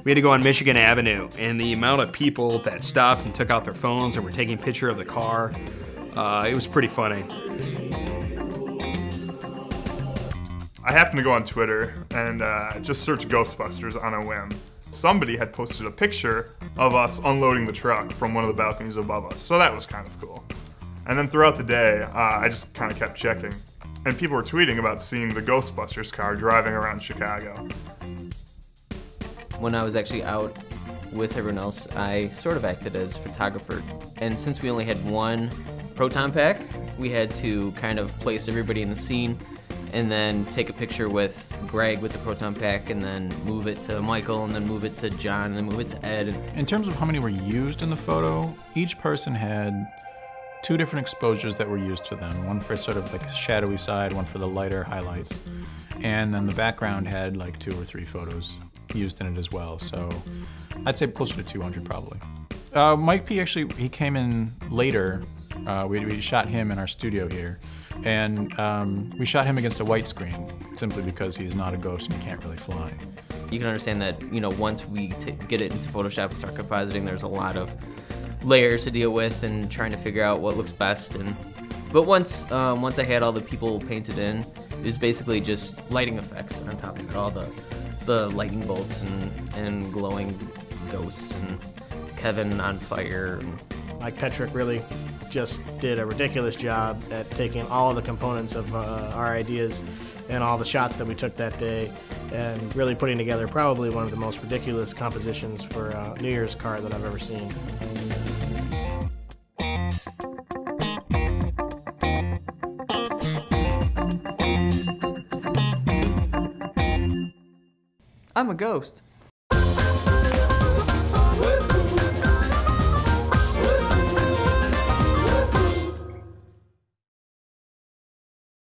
We had to go on Michigan Avenue, and the amount of people that stopped and took out their phones and were taking a picture of the car, it was pretty funny. I happened to go on Twitter and just search Ghostbusters on a whim. Somebody had posted a picture of us unloading the truck from one of the balconies above us, so that was kind of cool. And then throughout the day, I just kind of kept checking, and people were tweeting about seeing the Ghostbusters car driving around Chicago. When I was actually out with everyone else, I sort of acted as photographer, and since we only had one proton pack, we had to kind of place everybody in the scene and then take a picture with Greg with the proton pack, and then move it to Michael, and then move it to John, and then move it to Ed. In terms of how many were used in the photo, each person had 2 different exposures that were used for them. One for sort of like a shadowy side, one for the lighter highlights. And then the background had like 2 or 3 photos used in it as well. So I'd say closer to 200 probably. Mike P actually, he came in later. We shot him in our studio here. And we shot him against a white screen, simply because he's not a ghost and he can't really fly. You can understand that, you know, once we get it into Photoshop and start compositing, there's a lot of layers to deal with and trying to figure out what looks best. But once I had all the people painted in, it was basically just lighting effects on top of it, all the lightning bolts and glowing ghosts and Kevin on fire. Mike Petrick really just did a ridiculous job at taking all of the components of our ideas and all the shots that we took that day and really putting together probably one of the most ridiculous compositions for a New Year's car that I've ever seen. I'm a ghost.